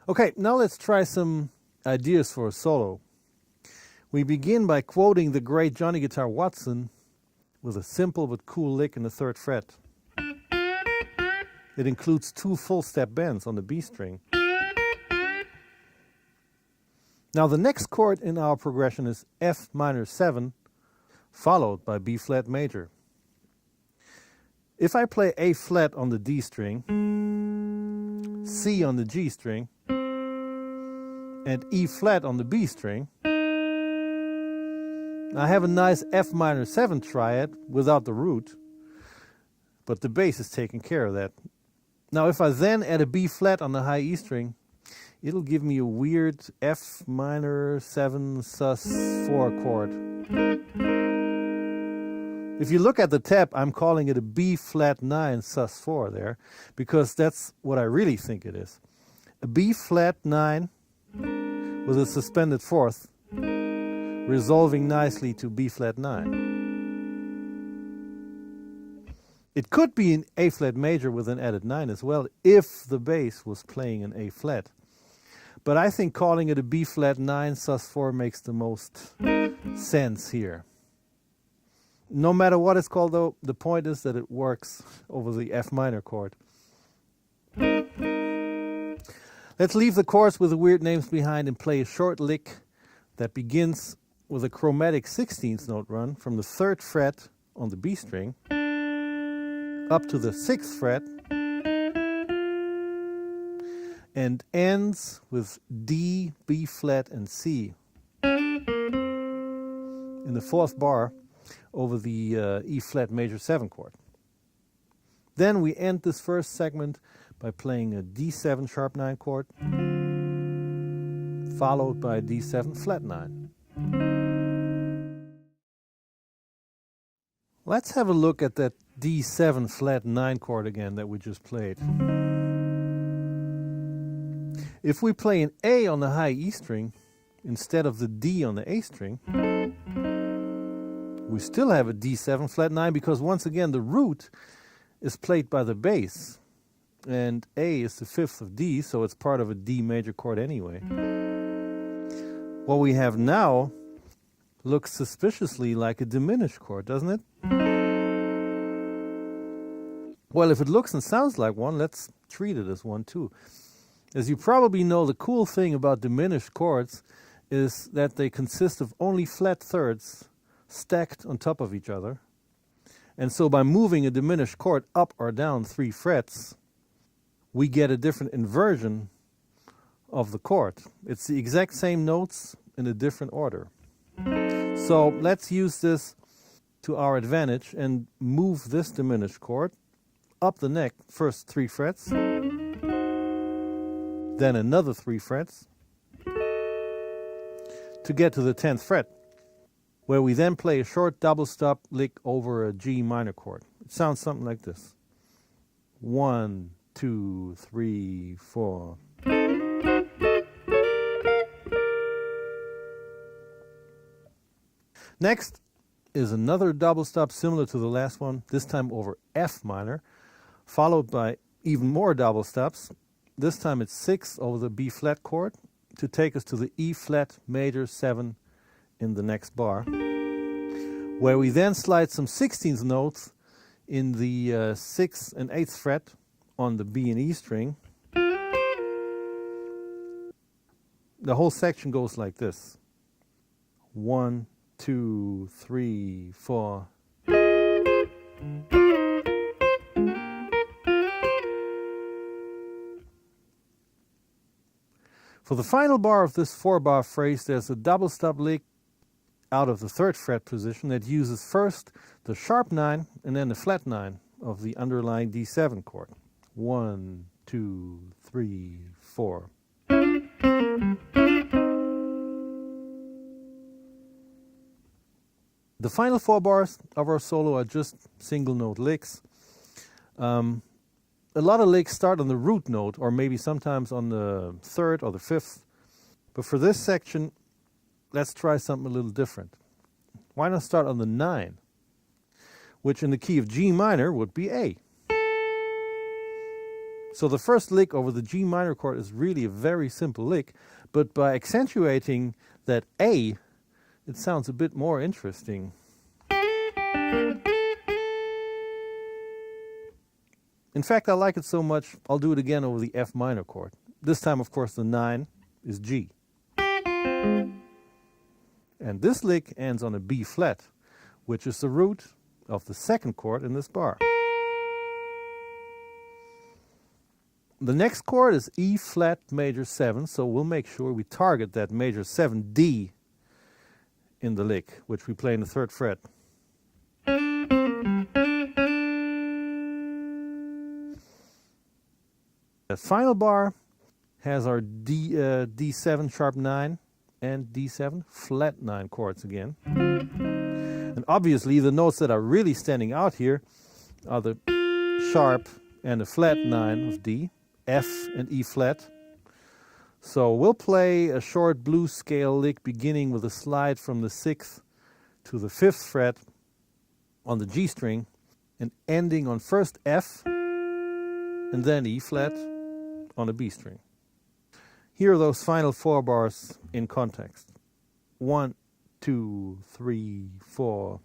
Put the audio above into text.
Okay, now let's try some ideas for a solo. We begin by quoting the great Johnny Guitar Watson with a simple but cool lick in the 3rd fret. It includes 2 full step bends on the B string. Now the next chord in our progression is F minor 7, followed by B flat major. If I play A flat on the D string, C on the G string, and E flat on the B string, I have a nice F minor 7 triad without the root, but the bass is taking care of that. Now if I then add a B flat on the high E string, it'll give me a weird F minor 7 sus 4 chord. If you look at the tab, I'm calling it a B flat 9 sus 4 there, because that's what I really think it is. A B flat 9 with a suspended 4th, resolving nicely to B flat 9. It could be an A flat major with an added 9 as well, if the bass was playing an A flat. But I think calling it a B flat 9 sus 4 makes the most sense here. No matter what it's called though, the point is that it works over the F minor chord. Let's leave the chords with the weird names behind and play a short lick that begins with a chromatic 16th note run from the 3rd fret on the B string up to the 6th fret and ends with D, B flat and C in the 4th bar over the E flat major 7 chord. Then we end this first segment by playing a D7 sharp 9 chord followed by a D7 flat 9. Let's have a look at that D7 flat 9 chord again that we just played. If we play an A on the high E string instead of the D on the A string, we still have a D7 flat 9 because once again the root is played by the bass and A is the 5th of D, so it's part of a D major chord anyway. What we have now looks suspiciously like a diminished chord, doesn't it? Well, if it looks and sounds like one, let's treat it as one too. As you probably know, the cool thing about diminished chords is that they consist of only flat thirds stacked on top of each other. And so by moving a diminished chord up or down 3 frets, we get a different inversion of the chord. It's the exact same notes in a different order. So let's use this to our advantage and move this diminished chord up the neck, first 3 frets, then another 3 frets, to get to the 10th fret, where we then play a short double stop lick over a G minor chord. It sounds something like this. 1, 2, 3, 4. Next is another double stop similar to the last one, this time over F minor, followed by even more double stops. This time it's 6 over the B flat chord to take us to the E flat major 7 in the next bar, where we then slide some 16th notes in the 6th and 8th fret on the B and E string. The whole section goes like this. 1, 2, 3, 4. For the final bar of this 4-bar phrase, there's a double stop lick out of the 3rd fret position that uses first the sharp 9 and then the flat 9 of the underlying D7 chord. 1, 2, 3, 4. The final 4 bars of our solo are just single note licks. A lot of licks start on the root note, or maybe sometimes on the 3rd or the 5th. But for this section, let's try something a little different. Why not start on the 9, which in the key of G minor would be A. So the first lick over the G minor chord is really a very simple lick, but by accentuating that A, it sounds a bit more interesting. In fact, I like it so much, I'll do it again over the F minor chord. This time, of course, the 9 is G. And this lick ends on a B flat, which is the root of the second chord in this bar. The next chord is E flat major 7, so we'll make sure we target that major 7 D in the lick, which we play in the 3rd fret. The final bar has our D7 sharp 9 and D7 flat 9 chords again. And obviously the notes that are really standing out here are the sharp and the flat 9 of D, F and E flat. So we'll play a short blues scale lick beginning with a slide from the 6th to the 5th fret on the G string and ending on first F and then E flat on the B string. Here are those final 4 bars in context. 1, 2, 3, 4.